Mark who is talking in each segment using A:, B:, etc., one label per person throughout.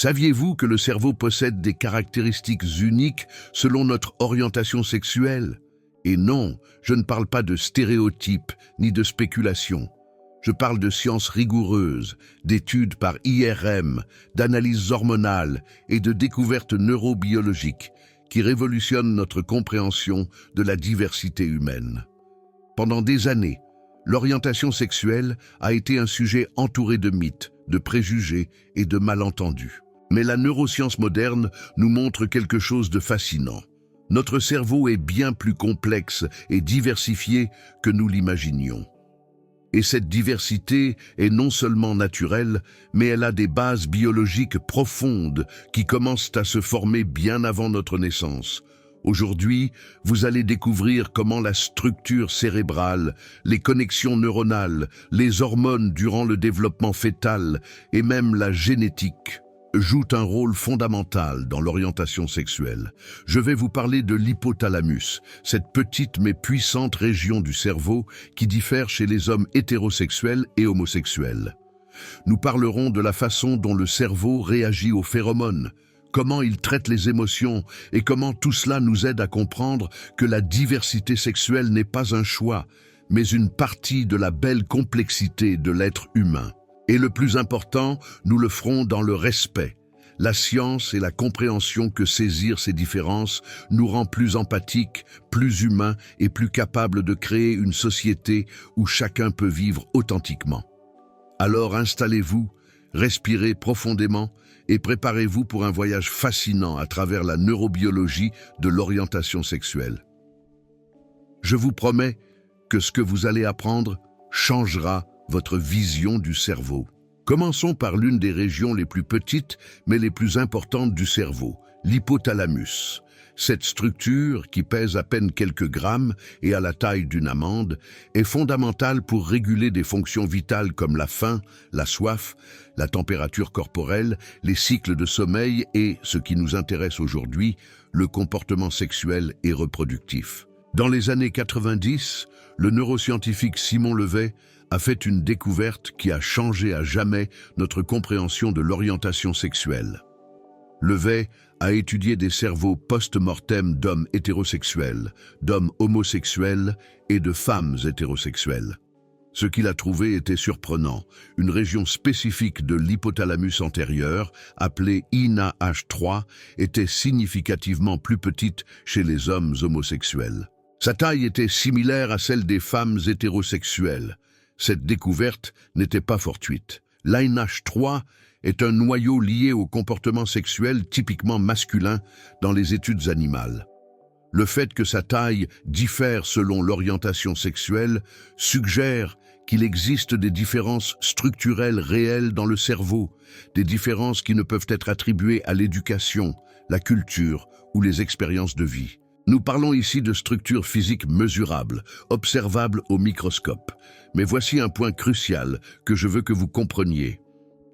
A: Saviez-vous que le cerveau possède des caractéristiques uniques selon notre orientation sexuelle? Et non, je ne parle pas de stéréotypes ni de spéculations. Je parle de sciences rigoureuses, d'études par IRM, d'analyses hormonales et de découvertes neurobiologiques qui révolutionnent notre compréhension de la diversité humaine. Pendant des années, l'orientation sexuelle a été un sujet entouré de mythes, de préjugés et de malentendus. Mais la neuroscience moderne nous montre quelque chose de fascinant. Notre cerveau est bien plus complexe et diversifié que nous l'imaginions. Et cette diversité est non seulement naturelle, mais elle a des bases biologiques profondes qui commencent à se former bien avant notre naissance. Aujourd'hui, vous allez découvrir comment la structure cérébrale, les connexions neuronales, les hormones durant le développement fœtal et même la génétique jouent un rôle fondamental dans l'orientation sexuelle. Je vais vous parler de l'hypothalamus, cette petite mais puissante région du cerveau qui diffère chez les hommes hétérosexuels et homosexuels. Nous parlerons de la façon dont le cerveau réagit aux phéromones, comment il traite les émotions et comment tout cela nous aide à comprendre que la diversité sexuelle n'est pas un choix, mais une partie de la belle complexité de l'être humain. Et le plus important, nous le ferons dans le respect. La science et la compréhension que saisir ces différences nous rend plus empathiques, plus humains et plus capables de créer une société où chacun peut vivre authentiquement. Alors installez-vous, respirez profondément et préparez-vous pour un voyage fascinant à travers la neurobiologie de l'orientation sexuelle. Je vous promets que ce que vous allez apprendre changera votre vision du cerveau. Commençons par l'une des régions les plus petites mais les plus importantes du cerveau, l'hypothalamus. Cette structure, qui pèse à peine quelques grammes et a la taille d'une amande, est fondamentale pour réguler des fonctions vitales comme la faim, la soif, la température corporelle, les cycles de sommeil et, ce qui nous intéresse aujourd'hui, le comportement sexuel et reproductif. Dans les années 90, le neuroscientifique Simon Levet a fait une découverte qui a changé à jamais notre compréhension de l'orientation sexuelle. Levet a étudié des cerveaux post-mortem d'hommes hétérosexuels, d'hommes homosexuels et de femmes hétérosexuelles. Ce qu'il a trouvé était surprenant. Une région spécifique de l'hypothalamus antérieur, appelée INAH3, était significativement plus petite chez les hommes homosexuels. Sa taille était similaire à celle des femmes hétérosexuelles. Cette découverte n'était pas fortuite. L'INAH3 est un noyau lié au comportement sexuel typiquement masculin dans les études animales. Le fait que sa taille diffère selon l'orientation sexuelle suggère qu'il existe des différences structurelles réelles dans le cerveau, des différences qui ne peuvent être attribuées à l'éducation, la culture ou les expériences de vie. Nous parlons ici de structures physiques mesurables, observables au microscope. Mais voici un point crucial que je veux que vous compreniez.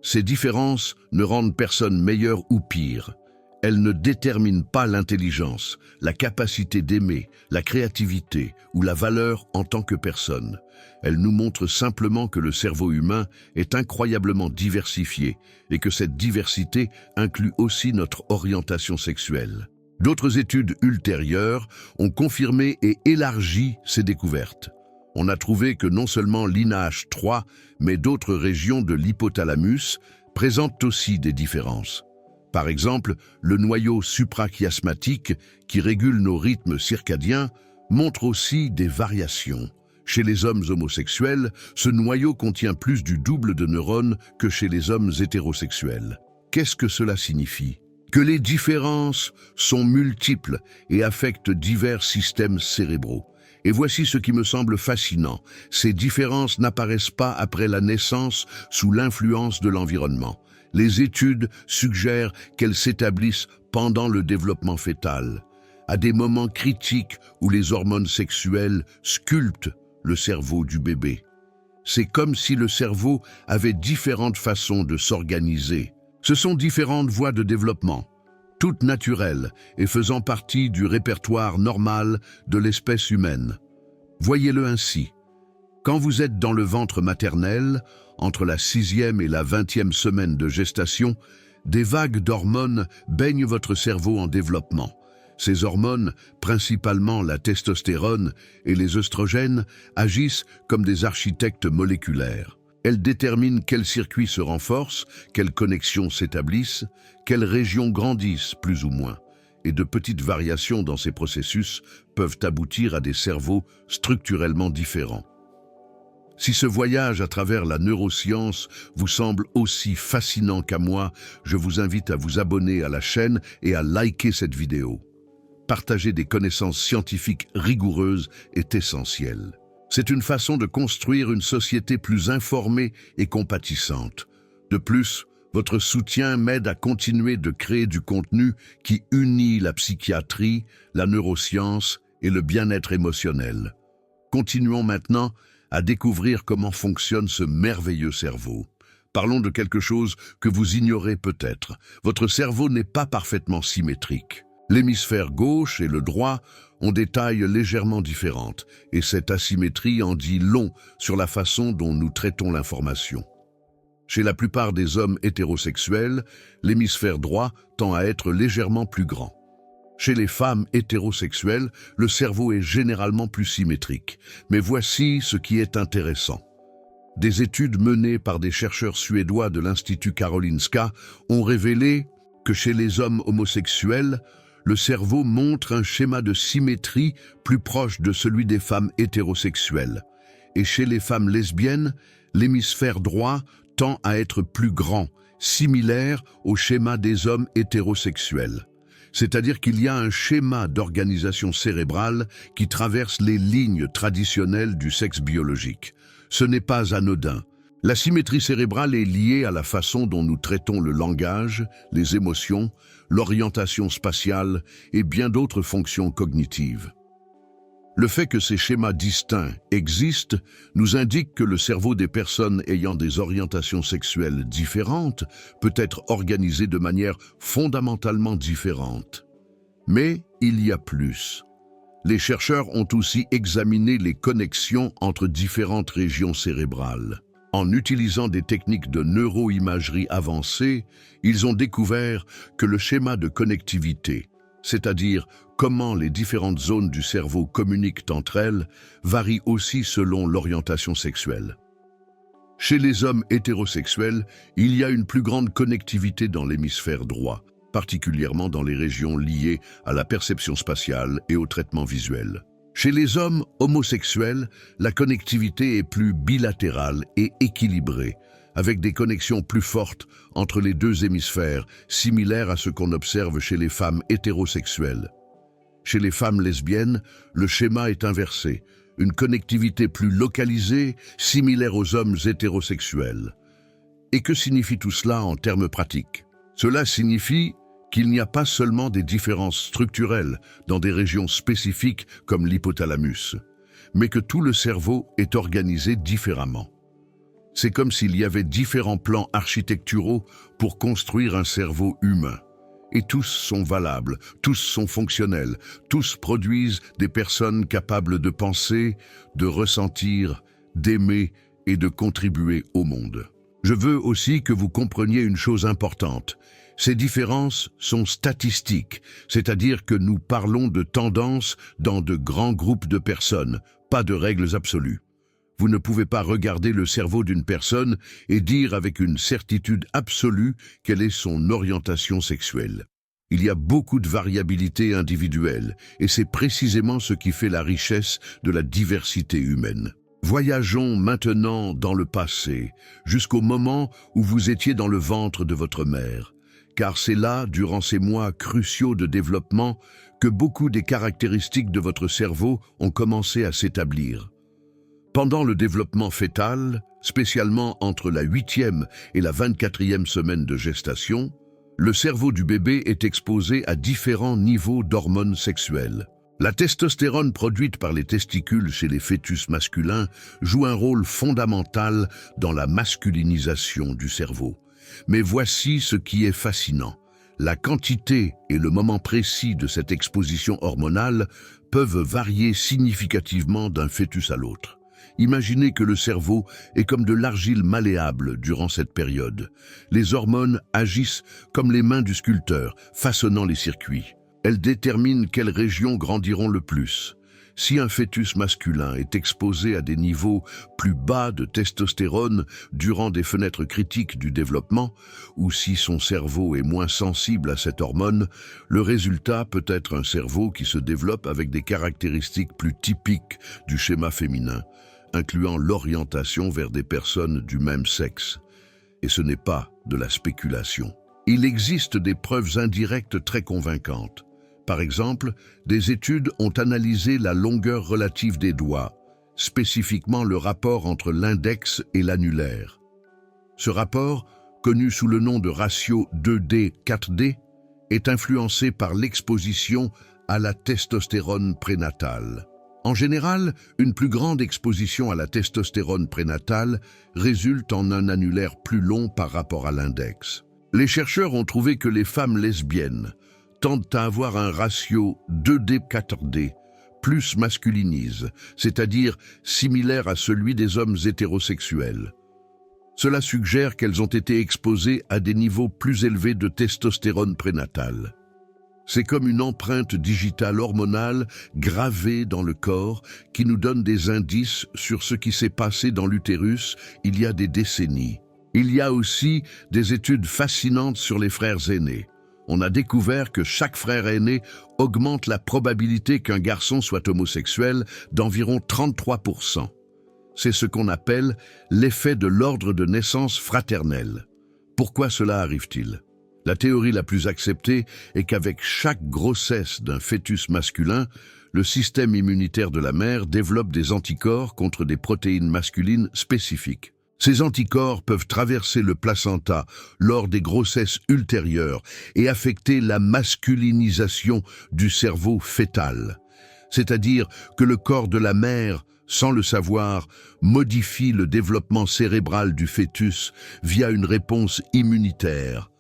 A: Ces différences ne rendent personne meilleur ou pire. Elles ne déterminent pas l'intelligence, la capacité d'aimer, la créativité ou la valeur en tant que personne. Elles nous montrent simplement que le cerveau humain est incroyablement diversifié et que cette diversité inclut aussi notre orientation sexuelle. D'autres études ultérieures ont confirmé et élargi ces découvertes. On a trouvé que non seulement l'INAH3, mais d'autres régions de l'hypothalamus présentent aussi des différences. Par exemple, le noyau suprachiasmatique, qui régule nos rythmes circadiens, montre aussi des variations. Chez les hommes homosexuels, ce noyau contient plus du double de neurones que chez les hommes hétérosexuels. Qu'est-ce que cela signifie? Que les différences sont multiples et affectent divers systèmes cérébraux. Et voici ce qui me semble fascinant. Ces différences n'apparaissent pas après la naissance sous l'influence de l'environnement. Les études suggèrent qu'elles s'établissent pendant le développement fœtal, à des moments critiques où les hormones sexuelles sculptent le cerveau du bébé. C'est comme si le cerveau avait différentes façons de s'organiser. Ce sont différentes voies de développement, toutes naturelles et faisant partie du répertoire normal de l'espèce humaine. Voyez-le ainsi. Quand vous êtes dans le ventre maternel, entre la 6e et la 20e semaine de gestation, Des vagues d'hormones baignent votre cerveau en développement. Ces hormones, principalement la testostérone et les œstrogènes, agissent comme des architectes moléculaires. Elles déterminent quels circuits se renforcent, quelles connexions s'établissent, quelles régions grandissent plus ou moins. Et de petites variations dans ces processus peuvent aboutir à des cerveaux structurellement différents. Si ce voyage à travers la neuroscience vous semble aussi fascinant qu'à moi, je vous invite à vous abonner à la chaîne et à liker cette vidéo. Partager des connaissances scientifiques rigoureuses est essentiel. C'est une façon de construire une société plus informée et compatissante. De plus, votre soutien m'aide à continuer de créer du contenu qui unit la psychiatrie, la neuroscience et le bien-être émotionnel. Continuons maintenant à découvrir comment fonctionne ce merveilleux cerveau. Parlons de quelque chose que vous ignorez peut-être. Votre cerveau n'est pas parfaitement symétrique. L'hémisphère gauche et le droit ont des tailles légèrement différentes, et cette asymétrie en dit long sur la façon dont nous traitons l'information. Chez la plupart des hommes hétérosexuels, l'hémisphère droit tend à être légèrement plus grand. Chez les femmes hétérosexuelles, le cerveau est généralement plus symétrique. Mais voici ce qui est intéressant. Des études menées par des chercheurs suédois de l'Institut Karolinska ont révélé que chez les hommes homosexuels, le cerveau montre un schéma de symétrie plus proche de celui des femmes hétérosexuelles. Et chez les femmes lesbiennes, l'hémisphère droit tend à être plus grand, similaire au schéma des hommes hétérosexuels. C'est-à-dire qu'il y a un schéma d'organisation cérébrale qui traverse les lignes traditionnelles du sexe biologique. Ce n'est pas anodin. La symétrie cérébrale est liée à la façon dont nous traitons le langage, les émotions, l'orientation spatiale et bien d'autres fonctions cognitives. Le fait que ces schémas distincts existent nous indique que le cerveau des personnes ayant des orientations sexuelles différentes peut être organisé de manière fondamentalement différente. Mais il y a plus. Les chercheurs ont aussi examiné les connexions entre différentes régions cérébrales. En utilisant des techniques de neuroimagerie avancées, ils ont découvert que le schéma de connectivité, c'est-à-dire comment les différentes zones du cerveau communiquent entre elles, varie aussi selon l'orientation sexuelle. Chez les hommes hétérosexuels, il y a une plus grande connectivité dans l'hémisphère droit, particulièrement dans les régions liées à la perception spatiale et au traitement visuel. Chez les hommes homosexuels, la connectivité est plus bilatérale et équilibrée, avec des connexions plus fortes entre les deux hémisphères, similaires à ce qu'on observe chez les femmes hétérosexuelles. Chez les femmes lesbiennes, le schéma est inversé, une connectivité plus localisée, similaire aux hommes hétérosexuels. Et que signifie tout cela en termes pratiques? Cela signifie qu'il n'y a pas seulement des différences structurelles dans des régions spécifiques comme l'hypothalamus, mais que tout le cerveau est organisé différemment. C'est comme s'il y avait différents plans architecturaux pour construire un cerveau humain. Et tous sont valables, tous sont fonctionnels, tous produisent des personnes capables de penser, de ressentir, d'aimer et de contribuer au monde. Je veux aussi que vous compreniez une chose importante. Ces différences sont statistiques, c'est-à-dire que nous parlons de tendances dans de grands groupes de personnes, pas de règles absolues. Vous ne pouvez pas regarder le cerveau d'une personne et dire avec une certitude absolue quelle est son orientation sexuelle. Il y a beaucoup de variabilité individuelle, et c'est précisément ce qui fait la richesse de la diversité humaine. Voyageons maintenant dans le passé, jusqu'au moment où vous étiez dans le ventre de votre mère. Car c'est là, durant ces mois cruciaux de développement, que beaucoup des caractéristiques de votre cerveau ont commencé à s'établir. Pendant le développement fœtal, spécialement entre la 8e et la 24e semaine de gestation, le cerveau du bébé est exposé à différents niveaux d'hormones sexuelles. La testostérone produite par les testicules chez les fœtus masculins joue un rôle fondamental dans la masculinisation du cerveau. Mais voici ce qui est fascinant. La quantité et le moment précis de cette exposition hormonale peuvent varier significativement d'un fœtus à l'autre. Imaginez que le cerveau est comme de l'argile malléable durant cette période. Les hormones agissent comme les mains du sculpteur, façonnant les circuits. Elles déterminent quelles régions grandiront le plus. Si un fœtus masculin est exposé à des niveaux plus bas de testostérone durant des fenêtres critiques du développement, ou si son cerveau est moins sensible à cette hormone, le résultat peut être un cerveau qui se développe avec des caractéristiques plus typiques du schéma féminin, incluant l'orientation vers des personnes du même sexe. Et ce n'est pas de la spéculation. Il existe des preuves indirectes très convaincantes. Par exemple, des études ont analysé la longueur relative des doigts, spécifiquement le rapport entre l'index et l'annulaire. Ce rapport, connu sous le nom de ratio 2D-4D, est influencé par l'exposition à la testostérone prénatale. En général, une plus grande exposition à la testostérone prénatale résulte en un annulaire plus long par rapport à l'index. Les chercheurs ont trouvé que les femmes lesbiennes tendent à avoir un ratio 2D-4D, plus masculinise, c'est-à-dire similaire à celui des hommes hétérosexuels. Cela suggère qu'elles ont été exposées à des niveaux plus élevés de testostérone prénatale. C'est comme une empreinte digitale hormonale gravée dans le corps qui nous donne des indices sur ce qui s'est passé dans l'utérus il y a des décennies. Il y a aussi des études fascinantes sur les frères aînés. On a découvert que chaque frère aîné augmente la probabilité qu'un garçon soit homosexuel d'environ 33%. C'est ce qu'on appelle l'effet de l'ordre de naissance fraternel. Pourquoi cela arrive-t-il? La théorie la plus acceptée est qu'avec chaque grossesse d'un fœtus masculin, le système immunitaire de la mère développe des anticorps contre des protéines masculines spécifiques. Ces anticorps peuvent traverser le placenta lors des grossesses ultérieures et affecter la masculinisation du cerveau fœtal. C'est-à-dire que le corps de la mère, sans le savoir, modifie le développement cérébral du fœtus via une réponse immunitaire.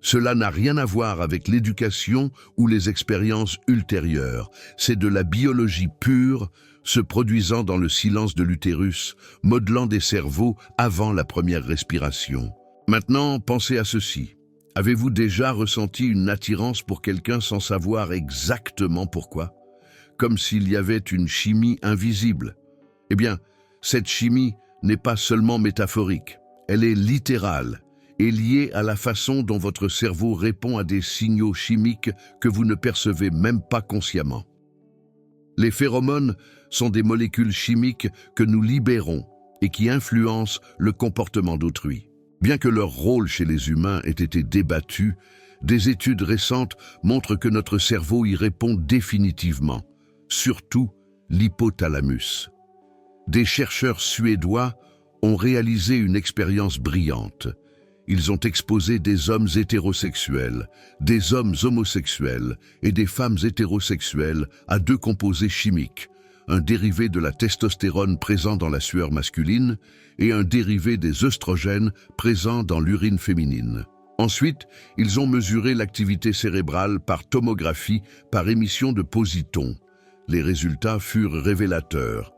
A: Cela n'a rien à voir avec l'éducation ou les expériences ultérieures. C'est de la biologie pure, se produisant dans le silence de l'utérus, modelant des cerveaux avant la première respiration. Maintenant, pensez à ceci. Avez-vous déjà ressenti une attirance pour quelqu'un sans savoir exactement pourquoi? Comme s'il y avait une chimie invisible. Eh bien, cette chimie n'est pas seulement métaphorique, elle est littérale et liée à la façon dont votre cerveau répond à des signaux chimiques que vous ne percevez même pas consciemment. Les phéromones sont des molécules chimiques que nous libérons et qui influencent le comportement d'autrui. Bien que leur rôle chez les humains ait été débattu, des études récentes montrent que notre cerveau y répond définitivement, surtout l'hypothalamus. Des chercheurs suédois ont réalisé une expérience brillante. Ils ont exposé des hommes hétérosexuels, des hommes homosexuels et des femmes hétérosexuelles à deux composés chimiques, un dérivé de la testostérone présent dans la sueur masculine et un dérivé des œstrogènes présents dans l'urine féminine. Ensuite, ils ont mesuré l'activité cérébrale par tomographie par émission de positons. Les résultats furent révélateurs.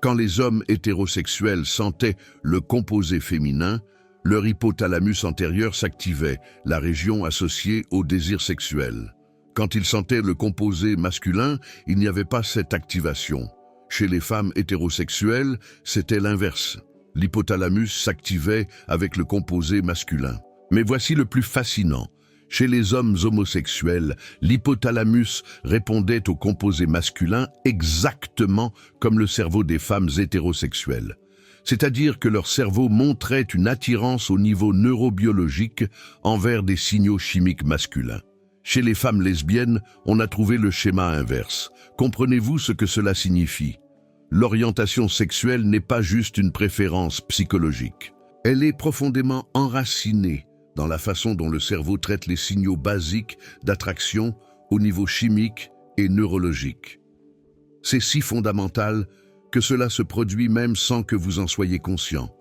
A: Quand les hommes hétérosexuels sentaient le composé féminin, leur hypothalamus antérieur s'activait, la région associée au désir sexuel. Quand ils sentaient le composé masculin, il n'y avait pas cette activation. Chez les femmes hétérosexuelles, c'était l'inverse. L'hypothalamus s'activait avec le composé masculin. Mais voici le plus fascinant. Chez les hommes homosexuels, l'hypothalamus répondait au composé masculin exactement comme le cerveau des femmes hétérosexuelles. C'est-à-dire que leur cerveau montrait une attirance au niveau neurobiologique envers des signaux chimiques masculins. Chez les femmes lesbiennes, on a trouvé le schéma inverse. Comprenez-vous ce que cela signifie? L'orientation sexuelle n'est pas juste une préférence psychologique. Elle est profondément enracinée dans la façon dont le cerveau traite les signaux basiques d'attraction au niveau chimique et neurologique. C'est si fondamental que cela se produit même sans que vous en soyez conscient,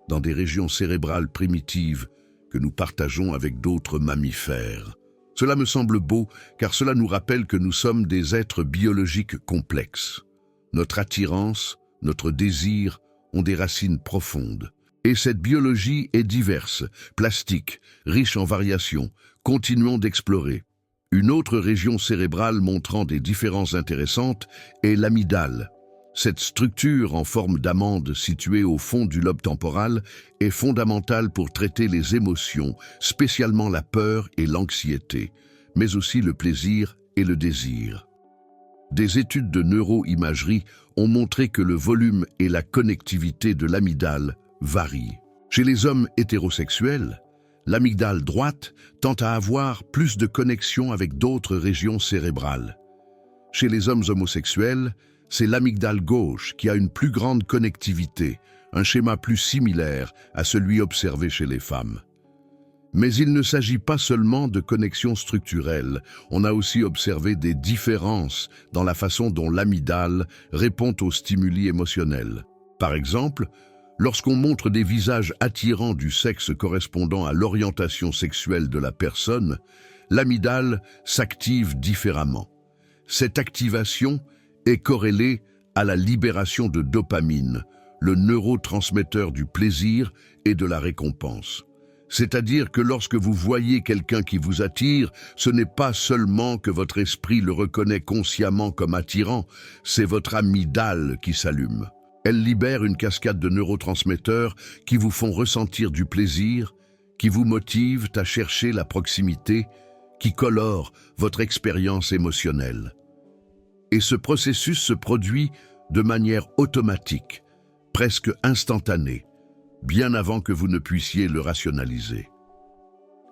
A: dans des régions cérébrales primitives que nous partageons avec d'autres mammifères. Cela me semble beau car cela nous rappelle que nous sommes des êtres biologiques complexes. Notre attirance, notre désir ont des racines profondes. Et cette biologie est diverse, plastique, riche en variations. Continuons d'explorer. Une autre région cérébrale montrant des différences intéressantes est l'amygdale. Cette structure en forme d'amande située au fond du lobe temporal est fondamentale pour traiter les émotions, spécialement la peur et l'anxiété, mais aussi le plaisir et le désir. Des études de neuroimagerie ont montré que le volume et la connectivité de l'amygdale varient. Chez les hommes hétérosexuels, l'amygdale droite tend à avoir plus de connexion avec d'autres régions cérébrales. Chez les hommes homosexuels, c'est l'amygdale gauche qui a une plus grande connectivité, un schéma plus similaire à celui observé chez les femmes. Mais il ne s'agit pas seulement de connexions structurelles, on a aussi observé des différences dans la façon dont l'amygdale répond aux stimuli émotionnels. Par exemple, lorsqu'on montre des visages attirants du sexe correspondant à l'orientation sexuelle de la personne, l'amygdale s'active différemment. Cette activation est corrélée à la libération de dopamine, le neurotransmetteur du plaisir et de la récompense. C'est-à-dire que lorsque vous voyez quelqu'un qui vous attire, ce n'est pas seulement que votre esprit le reconnaît consciemment comme attirant, c'est votre amygdale qui s'allume. Elle libère une cascade de neurotransmetteurs qui vous font ressentir du plaisir, qui vous motivent à chercher la proximité, qui colorent votre expérience émotionnelle. Et ce processus se produit de manière automatique, presque instantanée, bien avant que vous ne puissiez le rationaliser.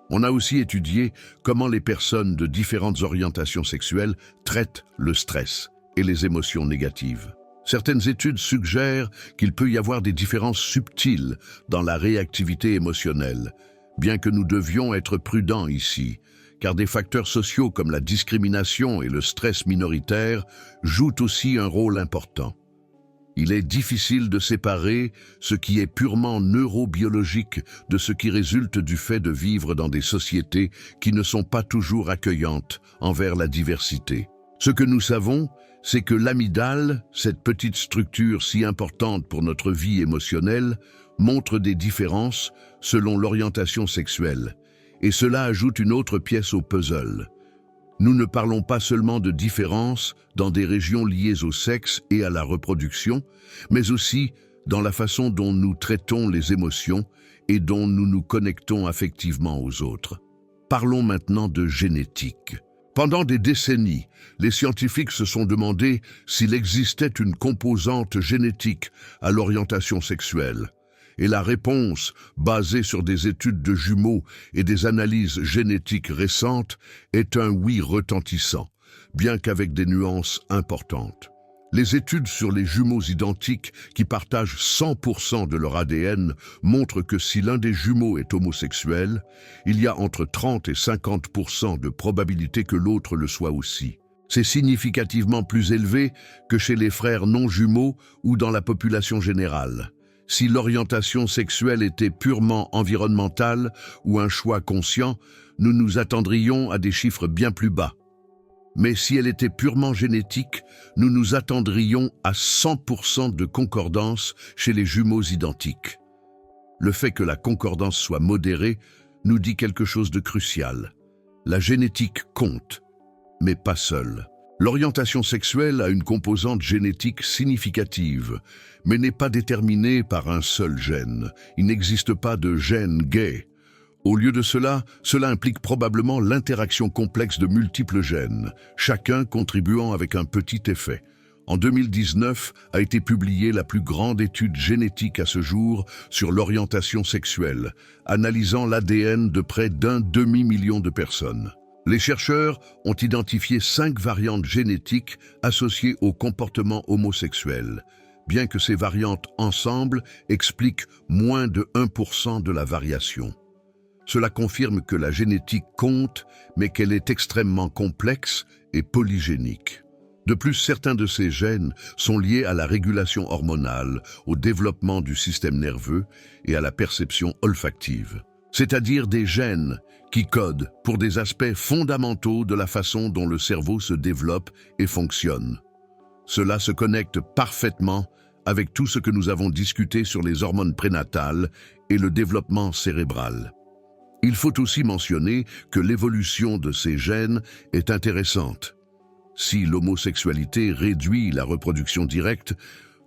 A: On a aussi étudié comment les personnes de différentes orientations sexuelles traitent le stress et les émotions négatives. Certaines études suggèrent qu'il peut y avoir des différences subtiles dans la réactivité émotionnelle, bien que nous devions être prudents ici, car des facteurs sociaux comme la discrimination et le stress minoritaire jouent aussi un rôle important. Il est difficile de séparer ce qui est purement neurobiologique de ce qui résulte du fait de vivre dans des sociétés qui ne sont pas toujours accueillantes envers la diversité. Ce que nous savons, c'est que l'amygdale, cette petite structure si importante pour notre vie émotionnelle, montre des différences selon l'orientation sexuelle. Et cela ajoute une autre pièce au puzzle. Nous ne parlons pas seulement de différences dans des régions liées au sexe et à la reproduction, mais aussi dans la façon dont nous traitons les émotions et dont nous nous connectons affectivement aux autres. Parlons maintenant de génétique. Pendant des décennies, les scientifiques se sont demandé s'il existait une composante génétique à l'orientation sexuelle. Et la réponse, basée sur des études de jumeaux et des analyses génétiques récentes, est un oui retentissant, bien qu'avec des nuances importantes. Les études sur les jumeaux identiques qui partagent 100% de leur ADN montrent que si l'un des jumeaux est homosexuel, il y a entre 30 et 50% de probabilité que l'autre le soit aussi. C'est significativement plus élevé que chez les frères non jumeaux ou dans la population générale. Si l'orientation sexuelle était purement environnementale ou un choix conscient, nous nous attendrions à des chiffres bien plus bas. Mais si elle était purement génétique, nous nous attendrions à 100% de concordance chez les jumeaux identiques. Le fait que la concordance soit modérée nous dit quelque chose de crucial. La génétique compte, mais pas seule. L'orientation sexuelle a une composante génétique significative, mais n'est pas déterminée par un seul gène. Il n'existe pas de gène gay. Au lieu de cela, cela implique probablement l'interaction complexe de multiples gènes, chacun contribuant avec un petit effet. En 2019 a été publiée la plus grande étude génétique à ce jour sur l'orientation sexuelle, analysant l'ADN de près d'1 demi-million de personnes. Les chercheurs ont identifié 5 variantes génétiques associées au comportement homosexuel, bien que ces variantes ensemble expliquent moins de 1% de la variation. Cela confirme que la génétique compte, mais qu'elle est extrêmement complexe et polygénique. De plus, certains de ces gènes sont liés à la régulation hormonale, au développement du système nerveux et à la perception olfactive. C'est-à-dire des gènes qui codent pour des aspects fondamentaux de la façon dont le cerveau se développe et fonctionne. Cela se connecte parfaitement avec tout ce que nous avons discuté sur les hormones prénatales et le développement cérébral. Il faut aussi mentionner que l'évolution de ces gènes est intéressante. Si l'homosexualité réduit la reproduction directe,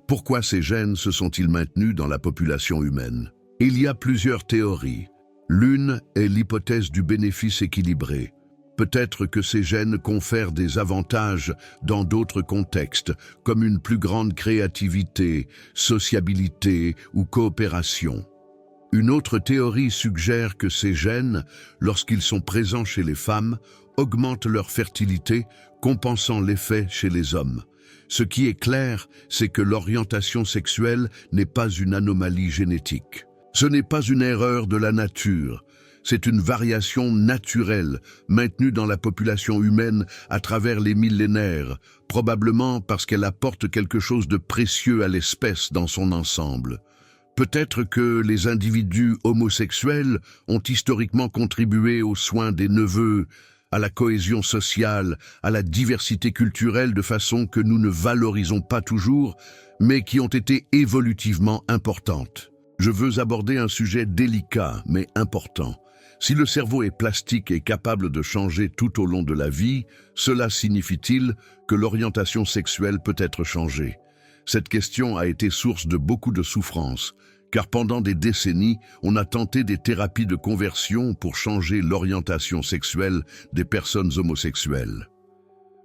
A: pourquoi ces gènes se sont-ils maintenus dans la population humaine? Il y a plusieurs théories. L'une est l'hypothèse du bénéfice équilibré. Peut-être que ces gènes confèrent des avantages dans d'autres contextes, comme une plus grande créativité, sociabilité ou coopération. Une autre théorie suggère que ces gènes, lorsqu'ils sont présents chez les femmes, augmentent leur fertilité, compensant l'effet chez les hommes. Ce qui est clair, c'est que l'orientation sexuelle n'est pas une anomalie génétique. Ce n'est pas une erreur de la nature. C'est une variation naturelle, maintenue dans la population humaine à travers les millénaires, probablement parce qu'elle apporte quelque chose de précieux à l'espèce dans son ensemble. Peut-être que les individus homosexuels ont historiquement contribué aux soins des neveux, à la cohésion sociale, à la diversité culturelle de façon que nous ne valorisons pas toujours, mais qui ont été évolutivement importantes. Je veux aborder un sujet délicat mais important. Si le cerveau est plastique et capable de changer tout au long de la vie, cela signifie-t-il que l'orientation sexuelle peut être changée? Cette question a été source de beaucoup de souffrance, car pendant des décennies, on a tenté des thérapies de conversion pour changer l'orientation sexuelle des personnes homosexuelles.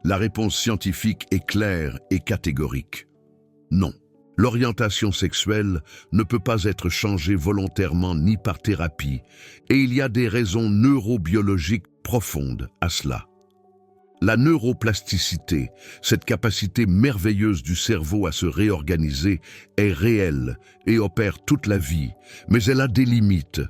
A: La réponse scientifique est claire et catégorique. Non. L'orientation sexuelle ne peut pas être changée volontairement ni par thérapie, et il y a des raisons neurobiologiques profondes à cela. La neuroplasticité, cette capacité merveilleuse du cerveau à se réorganiser, est réelle et opère toute la vie, mais elle a des limites.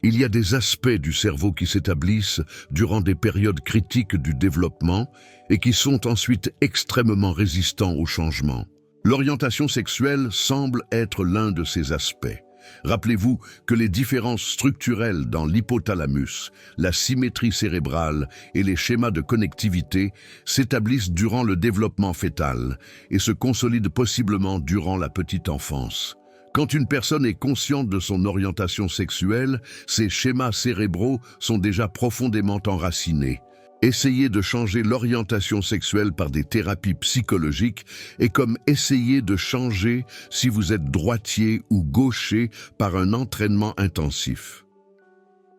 A: Il y a des aspects du cerveau qui s'établissent durant des périodes critiques du développement et qui sont ensuite extrêmement résistants au changement. L'orientation sexuelle semble être l'un de ces aspects. Rappelez-vous que les différences structurelles dans l'hypothalamus, la symétrie cérébrale et les schémas de connectivité s'établissent durant le développement fœtal et se consolident possiblement durant la petite enfance. Quand une personne est consciente de son orientation sexuelle, ces schémas cérébraux sont déjà profondément enracinés. Essayer de changer l'orientation sexuelle par des thérapies psychologiques est comme essayer de changer si vous êtes droitier ou gaucher par un entraînement intensif.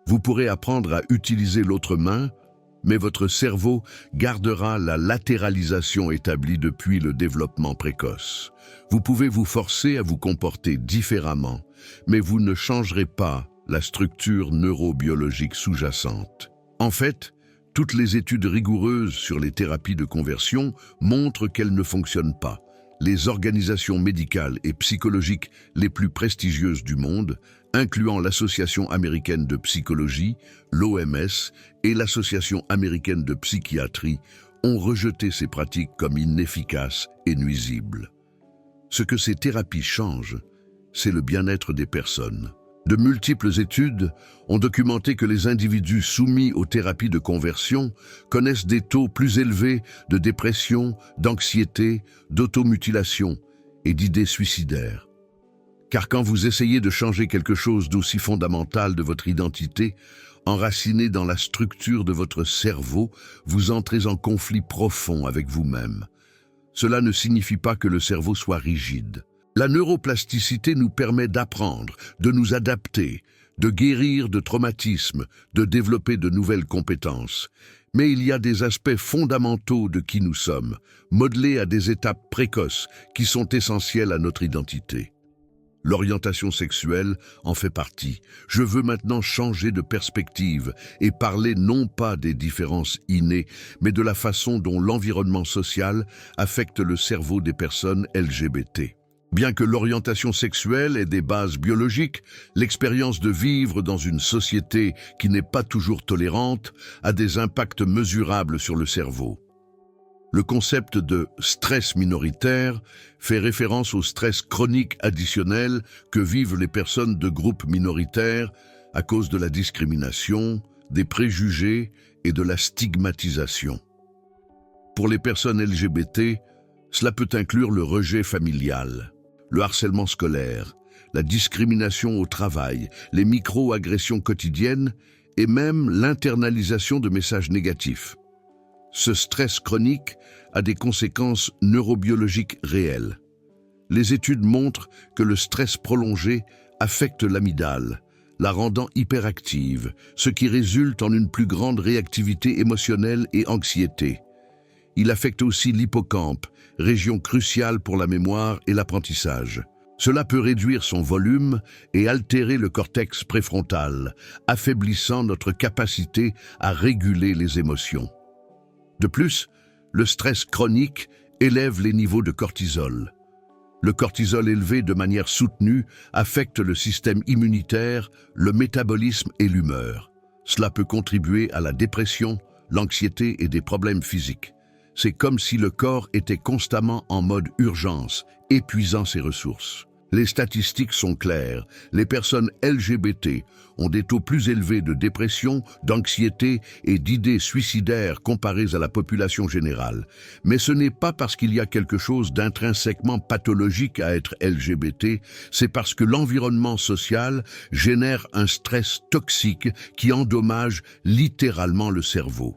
A: Vous pourrez apprendre à utiliser l'autre main, mais votre cerveau gardera la latéralisation établie depuis le développement précoce. Vous pouvez vous forcer à vous comporter différemment, mais vous ne changerez pas la structure neurobiologique sous-jacente. En fait, toutes les études rigoureuses sur les thérapies de conversion montrent qu'elles ne fonctionnent pas. Les organisations médicales et psychologiques les plus prestigieuses du monde, incluant l'Association américaine de psychologie, l'OMS et l'Association américaine de psychiatrie, ont rejeté ces pratiques comme inefficaces et nuisibles. Ce que ces thérapies changent, c'est le bien-être des personnes. De multiples études ont documenté que les individus soumis aux thérapies de conversion connaissent des taux plus élevés de dépression, d'anxiété, d'automutilation et d'idées suicidaires. Car quand vous essayez de changer quelque chose d'aussi fondamental de votre identité, enraciné dans la structure de votre cerveau, vous entrez en conflit profond avec vous-même. Cela ne signifie pas que le cerveau soit rigide. La neuroplasticité nous permet d'apprendre, de nous adapter, de guérir de traumatismes, de développer de nouvelles compétences. Mais il y a des aspects fondamentaux de qui nous sommes, modelés à des étapes précoces qui sont essentielles à notre identité. L'orientation sexuelle en fait partie. Je veux maintenant changer de perspective et parler non pas des différences innées, mais de la façon dont l'environnement social affecte le cerveau des personnes LGBT. Bien que l'orientation sexuelle ait des bases biologiques, l'expérience de vivre dans une société qui n'est pas toujours tolérante a des impacts mesurables sur le cerveau. Le concept de stress minoritaire fait référence au stress chronique additionnel que vivent les personnes de groupes minoritaires à cause de la discrimination, des préjugés et de la stigmatisation. Pour les personnes LGBT, cela peut inclure le rejet familial. le harcèlement scolaire, la discrimination au travail, les micro-agressions quotidiennes et même l'internalisation de messages négatifs. Ce stress chronique a des conséquences neurobiologiques réelles. Les études montrent que le stress prolongé affecte l'amygdale, la rendant hyperactive, ce qui résulte en une plus grande réactivité émotionnelle et anxiété. Il affecte aussi l'hippocampe, région cruciale pour la mémoire et l'apprentissage. Cela peut réduire son volume et altérer le cortex préfrontal, affaiblissant notre capacité à réguler les émotions. De plus, le stress chronique élève les niveaux de cortisol. Le cortisol élevé de manière soutenue affecte le système immunitaire, le métabolisme et l'humeur. Cela peut contribuer à la dépression, l'anxiété et des problèmes physiques. C'est comme si le corps était constamment en mode urgence, épuisant ses ressources. Les statistiques sont claires, les personnes LGBT ont des taux plus élevés de dépression, d'anxiété et d'idées suicidaires comparés à la population générale. Mais ce n'est pas parce qu'il y a quelque chose d'intrinsèquement pathologique à être LGBT, c'est parce que l'environnement social génère un stress toxique qui endommage littéralement le cerveau.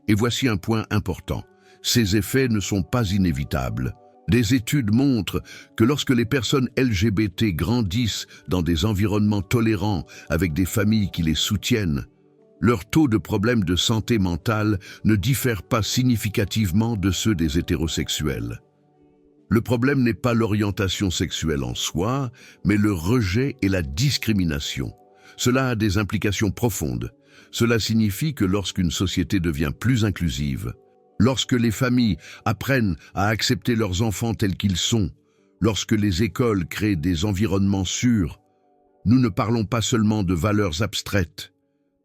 A: Et voici un point important. Ces effets ne sont pas inévitables. Des études montrent que lorsque les personnes LGBT grandissent dans des environnements tolérants avec des familles qui les soutiennent, leur taux de problèmes de santé mentale ne diffère pas significativement de ceux des hétérosexuels. Le problème n'est pas l'orientation sexuelle en soi, mais le rejet et la discrimination. Cela a des implications profondes. Cela signifie que lorsqu'une société devient plus inclusive, lorsque les familles apprennent à accepter leurs enfants tels qu'ils sont, lorsque les écoles créent des environnements sûrs, nous ne parlons pas seulement de valeurs abstraites,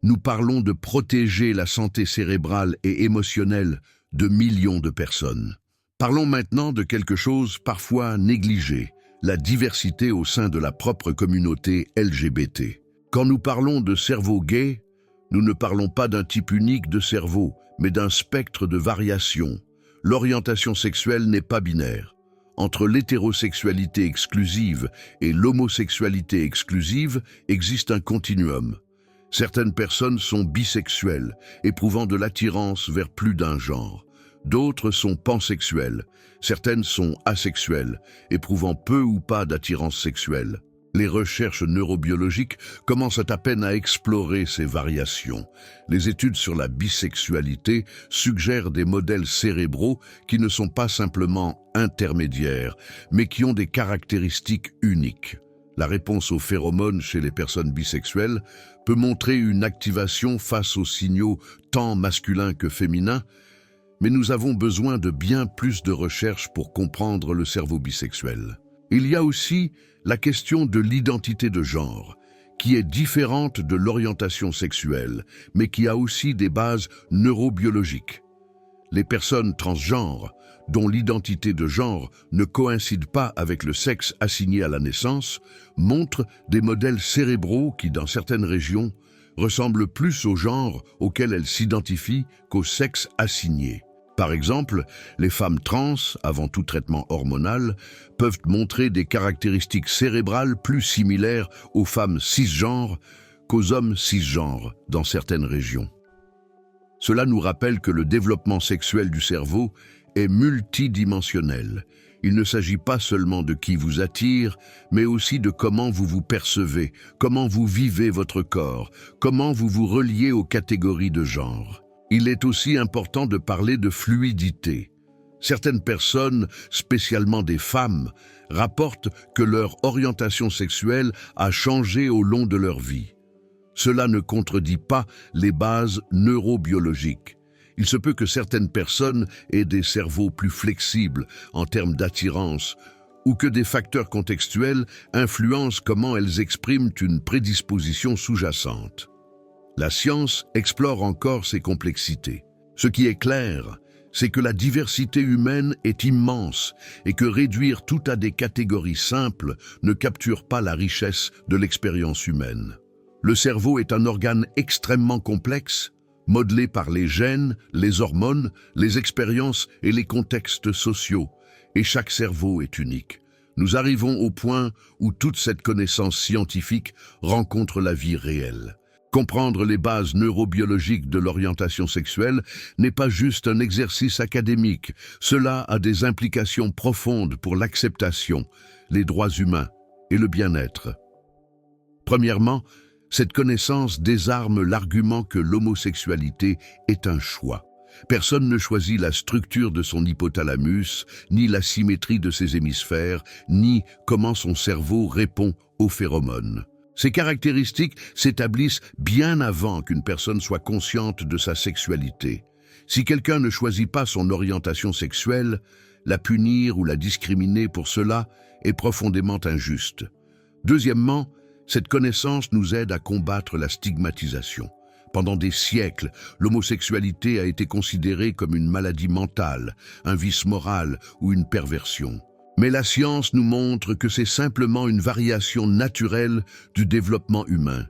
A: nous parlons de protéger la santé cérébrale et émotionnelle de millions de personnes. Parlons maintenant de quelque chose parfois négligé, la diversité au sein de la propre communauté LGBT. Quand nous parlons de cerveau gay, nous ne parlons pas d'un type unique de cerveau, mais d'un spectre de variations. L'orientation sexuelle n'est pas binaire. Entre l'hétérosexualité exclusive et l'homosexualité exclusive existe un continuum. Certaines personnes sont bisexuelles, éprouvant de l'attirance vers plus d'un genre. D'autres sont pansexuelles. Certaines sont asexuelles, éprouvant peu ou pas d'attirance sexuelle. Les recherches neurobiologiques commencent à peine à explorer ces variations. Les études sur la bisexualité suggèrent des modèles cérébraux qui ne sont pas simplement intermédiaires, mais qui ont des caractéristiques uniques. La réponse aux phéromones chez les personnes bisexuelles peut montrer une activation face aux signaux tant masculins que féminins, mais nous avons besoin de bien plus de recherches pour comprendre le cerveau bisexuel. Il y a aussi la question de l'identité de genre, qui est différente de l'orientation sexuelle, mais qui a aussi des bases neurobiologiques. Les personnes transgenres, dont l'identité de genre ne coïncide pas avec le sexe assigné à la naissance, montrent des modèles cérébraux qui, dans certaines régions, ressemblent plus au genre auquel elles s'identifient qu'au sexe assigné. Par exemple, les femmes trans, avant tout traitement hormonal, peuvent montrer des caractéristiques cérébrales plus similaires aux femmes cisgenres qu'aux hommes cisgenres dans certaines régions. Cela nous rappelle que le développement sexuel du cerveau est multidimensionnel. Il ne s'agit pas seulement de qui vous attire, mais aussi de comment vous vous percevez, comment vous vivez votre corps, comment vous vous reliez aux catégories de genre. Il est aussi important de parler de fluidité. Certaines personnes, spécialement des femmes, rapportent que leur orientation sexuelle a changé au long de leur vie. Cela ne contredit pas les bases neurobiologiques. Il se peut que certaines personnes aient des cerveaux plus flexibles en termes d'attirance, ou que des facteurs contextuels influencent comment elles expriment une prédisposition sous-jacente. La science explore encore ces complexités. Ce qui est clair, c'est que la diversité humaine est immense et que réduire tout à des catégories simples ne capture pas la richesse de l'expérience humaine. Le cerveau est un organe extrêmement complexe, modelé par les gènes, les hormones, les expériences et les contextes sociaux, et chaque cerveau est unique. Nous arrivons au point où toute cette connaissance scientifique rencontre la vie réelle. Comprendre les bases neurobiologiques de l'orientation sexuelle n'est pas juste un exercice académique, cela a des implications profondes pour l'acceptation, les droits humains et le bien-être. Premièrement, cette connaissance désarme l'argument que l'homosexualité est un choix. Personne ne choisit la structure de son hypothalamus, ni la symétrie de ses hémisphères, ni comment son cerveau répond aux phéromones. Ces caractéristiques s'établissent bien avant qu'une personne soit consciente de sa sexualité. Si quelqu'un ne choisit pas son orientation sexuelle, la punir ou la discriminer pour cela est profondément injuste. Deuxièmement, cette connaissance nous aide à combattre la stigmatisation. Pendant des siècles, l'homosexualité a été considérée comme une maladie mentale, un vice moral ou une perversion. Mais la science nous montre que c'est simplement une variation naturelle du développement humain.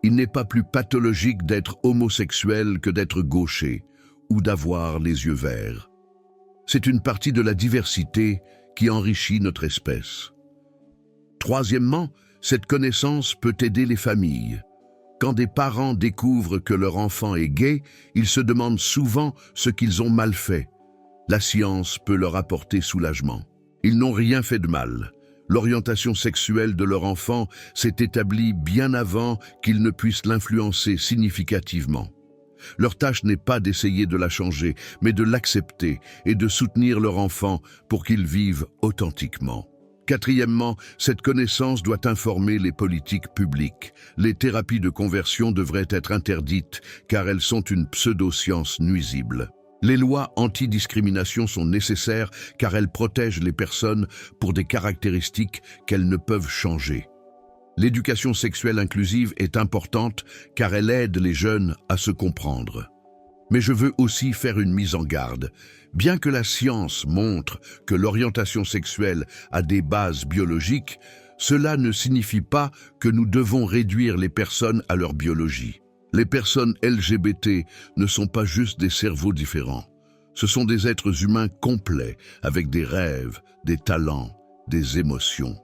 A: Il n'est pas plus pathologique d'être homosexuel que d'être gaucher ou d'avoir les yeux verts. C'est une partie de la diversité qui enrichit notre espèce. Troisièmement, cette connaissance peut aider les familles. Quand des parents découvrent que leur enfant est gay, ils se demandent souvent ce qu'ils ont mal fait. La science peut leur apporter soulagement. Ils n'ont rien fait de mal. L'orientation sexuelle de leur enfant s'est établie bien avant qu'ils ne puissent l'influencer significativement. Leur tâche n'est pas d'essayer de la changer, mais de l'accepter et de soutenir leur enfant pour qu'ils vivent authentiquement. Quatrièmement, cette connaissance doit informer les politiques publiques. Les thérapies de conversion devraient être interdites car elles sont une pseudo-science nuisible. Les lois anti-discrimination sont nécessaires car elles protègent les personnes pour des caractéristiques qu'elles ne peuvent changer. L'éducation sexuelle inclusive est importante car elle aide les jeunes à se comprendre. Mais je veux aussi faire une mise en garde. Bien que la science montre que l'orientation sexuelle a des bases biologiques, cela ne signifie pas que nous devons réduire les personnes à leur biologie. Les personnes LGBT ne sont pas juste des cerveaux différents. Ce sont des êtres humains complets, avec des rêves, des talents, des émotions.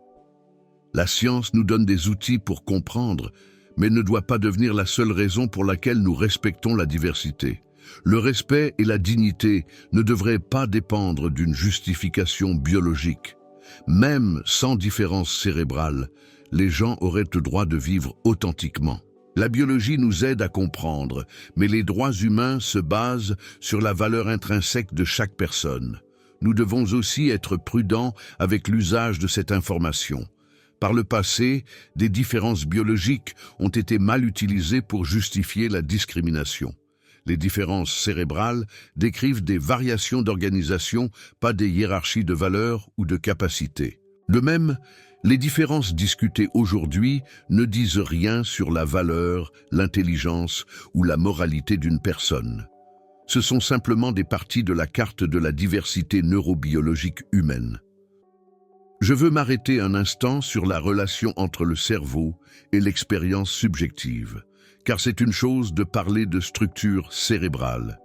A: La science nous donne des outils pour comprendre, mais ne doit pas devenir la seule raison pour laquelle nous respectons la diversité. Le respect et la dignité ne devraient pas dépendre d'une justification biologique. Même sans différence cérébrale, les gens auraient le droit de vivre authentiquement. La biologie nous aide à comprendre, mais les droits humains se basent sur la valeur intrinsèque de chaque personne. Nous devons aussi être prudents avec l'usage de cette information. Par le passé, des différences biologiques ont été mal utilisées pour justifier la discrimination. Les différences cérébrales décrivent des variations d'organisation, pas des hiérarchies de valeurs ou de capacités. De même, les différences discutées aujourd'hui ne disent rien sur la valeur, l'intelligence ou la moralité d'une personne. Ce sont simplement des parties de la carte de la diversité neurobiologique humaine. Je veux m'arrêter un instant sur la relation entre le cerveau et l'expérience subjective, car c'est une chose de parler de structure cérébrale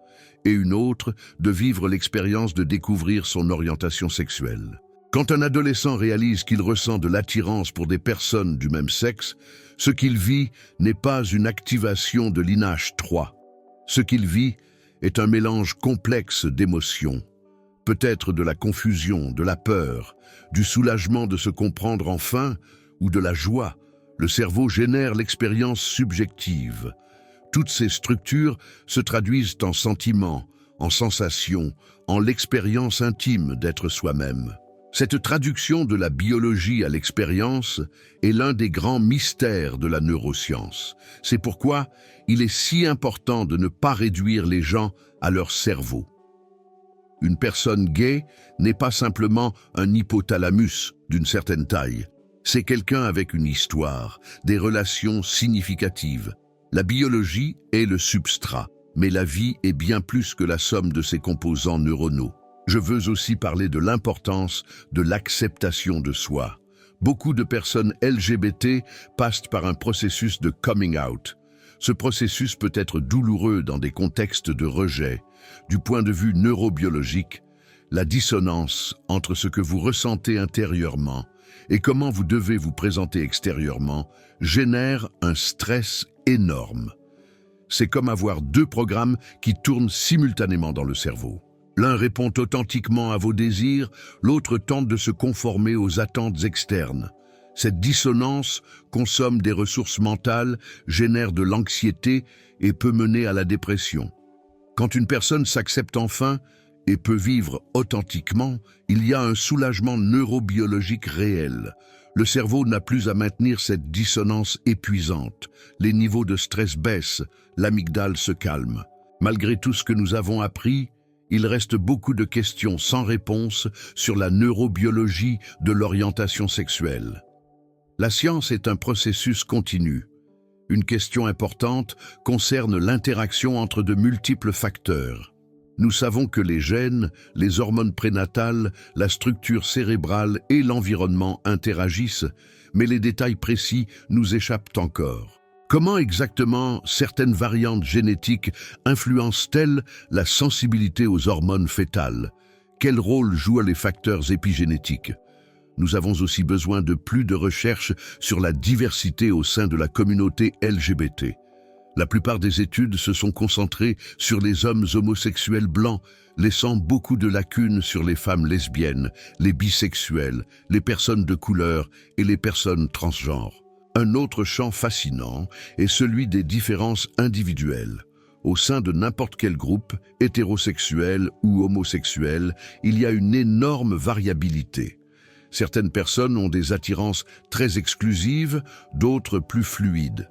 A: et une autre de vivre l'expérience de découvrir son orientation sexuelle. Quand un adolescent réalise qu'il ressent de l'attirance pour des personnes du même sexe, ce qu'il vit n'est pas une activation de l'INH3. Ce qu'il vit est un mélange complexe d'émotions, peut-être de la confusion, de la peur, du soulagement de se comprendre enfin ou de la joie. Le cerveau génère l'expérience subjective. Toutes ces structures se traduisent en sentiments, en sensations, en l'expérience intime d'être soi-même. Cette traduction de la biologie à l'expérience est l'un des grands mystères de la neuroscience. C'est pourquoi il est si important de ne pas réduire les gens à leur cerveau. Une personne gay n'est pas simplement un hypothalamus d'une certaine taille. C'est quelqu'un avec une histoire, des relations significatives. La biologie est le substrat, mais la vie est bien plus que la somme de ses composants neuronaux. Je veux aussi parler de l'importance de l'acceptation de soi. Beaucoup de personnes LGBT passent par un processus de coming out. Ce processus peut être douloureux dans des contextes de rejet. Du point de vue neurobiologique, la dissonance entre ce que vous ressentez intérieurement et comment vous devez vous présenter extérieurement génère un stress énorme. C'est comme avoir deux programmes qui tournent simultanément dans le cerveau. L'un répond authentiquement à vos désirs, l'autre tente de se conformer aux attentes externes. Cette dissonance consomme des ressources mentales, génère de l'anxiété et peut mener à la dépression. Quand une personne s'accepte enfin et peut vivre authentiquement, il y a un soulagement neurobiologique réel. Le cerveau n'a plus à maintenir cette dissonance épuisante. Les niveaux de stress baissent, l'amygdale se calme. Malgré tout ce que nous avons appris, il reste beaucoup de questions sans réponse sur la neurobiologie de l'orientation sexuelle. La science est un processus continu. Une question importante concerne l'interaction entre de multiples facteurs. Nous savons que les gènes, les hormones prénatales, la structure cérébrale et l'environnement interagissent, mais les détails précis nous échappent encore. Comment exactement certaines variantes génétiques influencent-elles la sensibilité aux hormones fœtales? Quel rôle jouent les facteurs épigénétiques? Nous avons aussi besoin de plus de recherches sur la diversité au sein de la communauté LGBT. La plupart des études se sont concentrées sur les hommes homosexuels blancs, laissant beaucoup de lacunes sur les femmes lesbiennes, les bisexuels, les personnes de couleur et les personnes transgenres. Un autre champ fascinant est celui des différences individuelles. Au sein de n'importe quel groupe, hétérosexuel ou homosexuel, il y a une énorme variabilité. Certaines personnes ont des attirances très exclusives, d'autres plus fluides.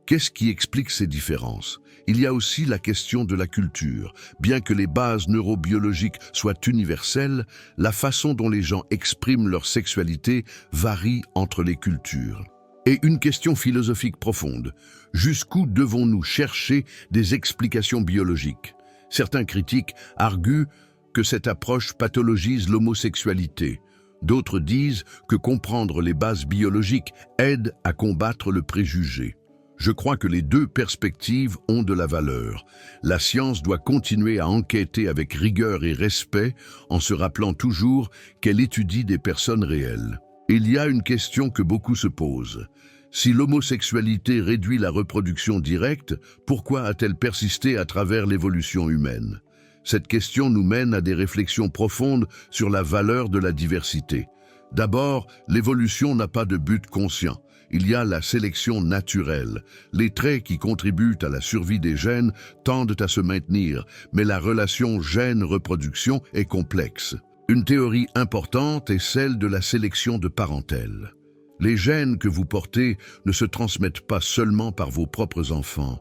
A: Qu'est-ce qui explique ces différences? Il y a aussi la question de la culture. Bien que les bases neurobiologiques soient universelles, la façon dont les gens expriment leur sexualité varie entre les cultures. Et une question philosophique profonde. Jusqu'où devons-nous chercher des explications biologiques? Certains critiques arguent que cette approche pathologise l'homosexualité. D'autres disent que comprendre les bases biologiques aide à combattre le préjugé. Je crois que les deux perspectives ont de la valeur. La science doit continuer à enquêter avec rigueur et respect en se rappelant toujours qu'elle étudie des personnes réelles. Il y a une question que beaucoup se posent. Si l'homosexualité réduit la reproduction directe, pourquoi a-t-elle persisté à travers l'évolution humaine? Cette question nous mène à des réflexions profondes sur la valeur de la diversité. D'abord, l'évolution n'a pas de but conscient. Il y a la sélection naturelle. Les traits qui contribuent à la survie des gènes tendent à se maintenir, mais la relation gène-reproduction est complexe. Une théorie importante est celle de la sélection de parentèle. Les gènes que vous portez ne se transmettent pas seulement par vos propres enfants,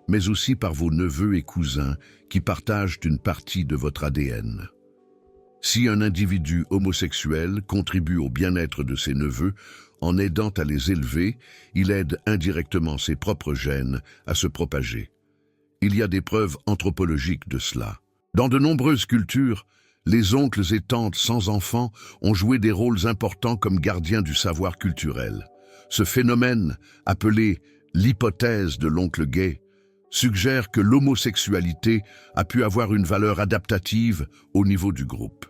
A: mais aussi par vos neveux et cousins qui partagent une partie de votre ADN. Si un individu homosexuel contribue au bien-être de ses neveux en aidant à les élever, il aide indirectement ses propres gènes à se propager. Il y a des preuves anthropologiques de cela. Dans de nombreuses cultures, les oncles et tantes sans enfants ont joué des rôles importants comme gardiens du savoir culturel. Ce phénomène, appelé l'hypothèse de l'oncle gay, suggère que l'homosexualité a pu avoir une valeur adaptative au niveau du groupe.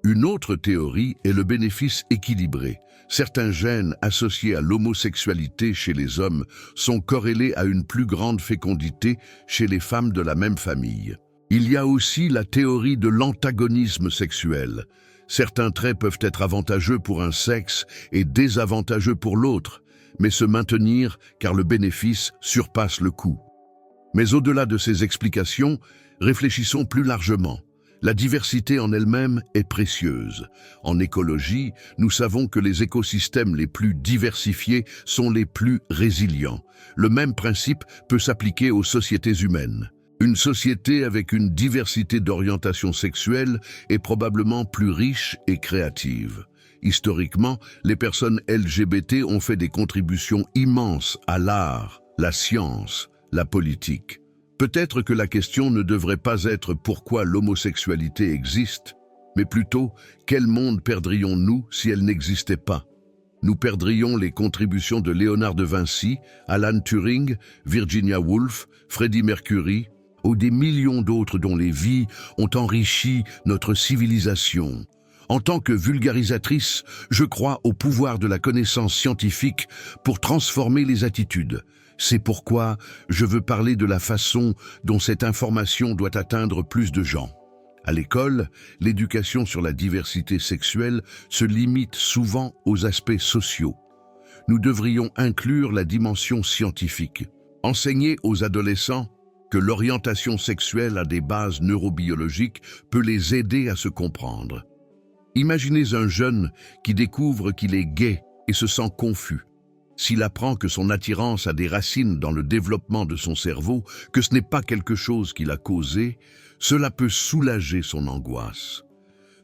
A: Une autre théorie est le bénéfice équilibré. Certains gènes associés à l'homosexualité chez les hommes sont corrélés à une plus grande fécondité chez les femmes de la même famille. Il y a aussi la théorie de l'antagonisme sexuel. Certains traits peuvent être avantageux pour un sexe et désavantageux pour l'autre, mais se maintenir car le bénéfice surpasse le coût. Mais au-delà de ces explications, réfléchissons plus largement. La diversité en elle-même est précieuse. En écologie, nous savons que les écosystèmes les plus diversifiés sont les plus résilients. Le même principe peut s'appliquer aux sociétés humaines. Une société avec une diversité d'orientation sexuelle est probablement plus riche et créative. Historiquement, les personnes LGBT ont fait des contributions immenses à l'art, la science, la politique. Peut-être que la question ne devrait pas être pourquoi l'homosexualité existe, mais plutôt quel monde perdrions-nous si elle n'existait pas? Nous perdrions les contributions de Léonard de Vinci, Alan Turing, Virginia Woolf, Freddie Mercury, ou des millions d'autres dont les vies ont enrichi notre civilisation. En tant que vulgarisatrice, je crois au pouvoir de la connaissance scientifique pour transformer les attitudes. C'est pourquoi je veux parler de la façon dont cette information doit atteindre plus de gens. À l'école, l'éducation sur la diversité sexuelle se limite souvent aux aspects sociaux. Nous devrions inclure la dimension scientifique. Enseigner aux adolescents que l'orientation sexuelle a des bases neurobiologiques peut les aider à se comprendre. Imaginez un jeune qui découvre qu'il est gay et se sent confus. S'il apprend que son attirance a des racines dans le développement de son cerveau, que ce n'est pas quelque chose qu'il a causé, cela peut soulager son angoisse.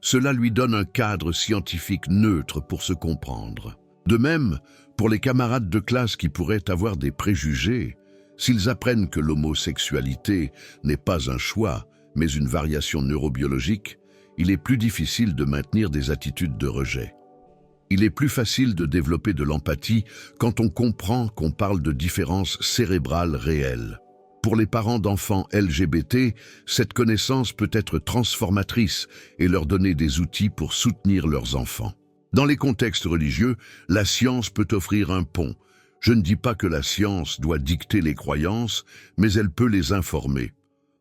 A: Cela lui donne un cadre scientifique neutre pour se comprendre. De même, pour les camarades de classe qui pourraient avoir des préjugés, s'ils apprennent que l'homosexualité n'est pas un choix, mais une variation neurobiologique, il est plus difficile de maintenir des attitudes de rejet. Il est plus facile de développer de l'empathie quand on comprend qu'on parle de différences cérébrales réelles. Pour les parents d'enfants LGBT, cette connaissance peut être transformatrice et leur donner des outils pour soutenir leurs enfants. Dans les contextes religieux, la science peut offrir un pont. Je ne dis pas que la science doit dicter les croyances, mais elle peut les informer.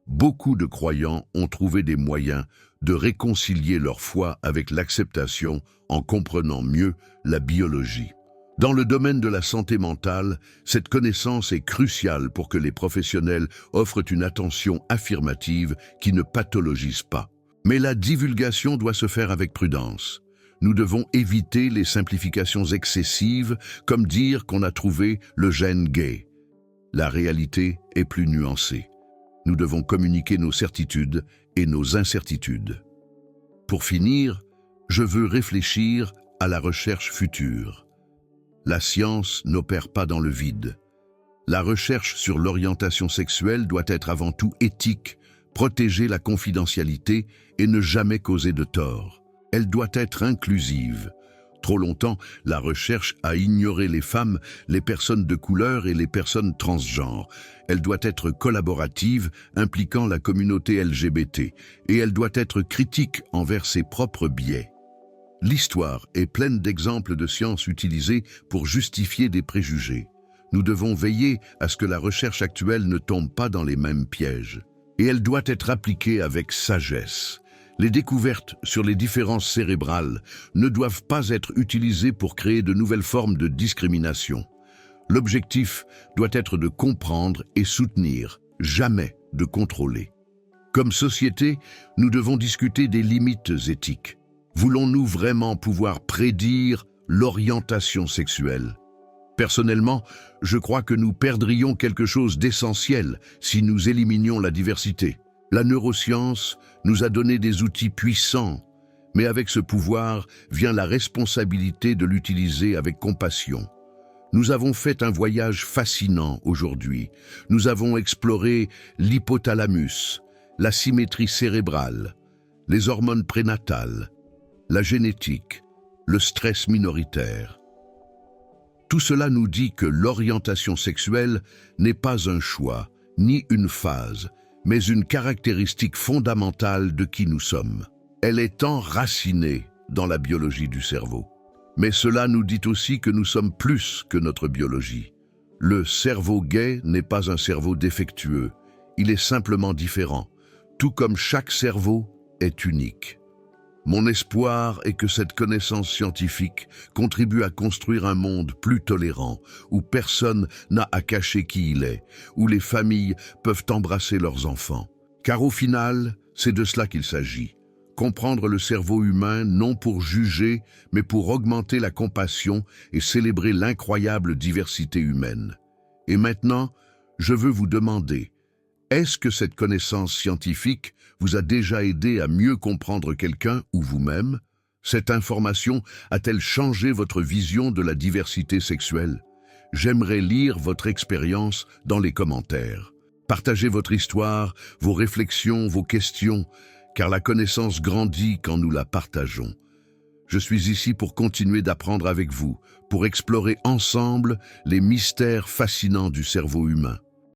A: Beaucoup de croyants ont trouvé des moyens de réconcilier leur foi avec l'acceptation en comprenant mieux la biologie. Dans le domaine de la santé mentale, cette connaissance est cruciale pour que les professionnels offrent une attention affirmative qui ne pathologise pas. Mais la divulgation doit se faire avec prudence. Nous devons éviter les simplifications excessives, comme dire qu'on a trouvé le gène gay. La réalité est plus nuancée. Nous devons communiquer nos certitudes et nos incertitudes. Pour finir, je veux réfléchir à la recherche future. La science n'opère pas dans le vide. La recherche sur l'orientation sexuelle doit être avant tout éthique, protéger la confidentialité et ne jamais causer de tort. Elle doit être inclusive. Trop longtemps, la recherche a ignoré les femmes, les personnes de couleur et les personnes transgenres. Elle doit être collaborative, impliquant la communauté LGBT, et elle doit être critique envers ses propres biais. L'histoire est pleine d'exemples de sciences utilisées pour justifier des préjugés. Nous devons veiller à ce que la recherche actuelle ne tombe pas dans les mêmes pièges. Et elle doit être appliquée avec sagesse. Les découvertes sur les différences cérébrales ne doivent pas être utilisées pour créer de nouvelles formes de discrimination. L'objectif doit être de comprendre et soutenir, jamais de contrôler. Comme société, nous devons discuter des limites éthiques. Voulons-nous vraiment pouvoir prédire l'orientation sexuelle ? Personnellement, je crois que nous perdrions quelque chose d'essentiel si nous éliminions la diversité. La neuroscience nous a donné des outils puissants, mais avec ce pouvoir vient la responsabilité de l'utiliser avec compassion. Nous avons fait un voyage fascinant aujourd'hui. Nous avons exploré l'hypothalamus, la symétrie cérébrale, les hormones prénatales, la génétique, le stress minoritaire. Tout cela nous dit que l'orientation sexuelle n'est pas un choix, ni une phase, mais une caractéristique fondamentale de qui nous sommes. Elle est enracinée dans la biologie du cerveau. Mais cela nous dit aussi que nous sommes plus que notre biologie. Le cerveau gay n'est pas un cerveau défectueux, il est simplement différent, tout comme chaque cerveau est unique. Mon espoir est que cette connaissance scientifique contribue à construire un monde plus tolérant, où personne n'a à cacher qui il est, où les familles peuvent embrasser leurs enfants. Car au final, c'est de cela qu'il s'agit. Comprendre le cerveau humain non pour juger, mais pour augmenter la compassion et célébrer l'incroyable diversité humaine. Et maintenant, je veux vous demander, est-ce que cette connaissance scientifique vous a déjà aidé à mieux comprendre quelqu'un ou vous-même? Cette information a-t-elle changé votre vision de la diversité sexuelle? J'aimerais lire votre expérience dans les commentaires. Partagez votre histoire, vos réflexions, vos questions, car la connaissance grandit quand nous la partageons. Je suis ici pour continuer d'apprendre avec vous, pour explorer ensemble les mystères fascinants du cerveau humain.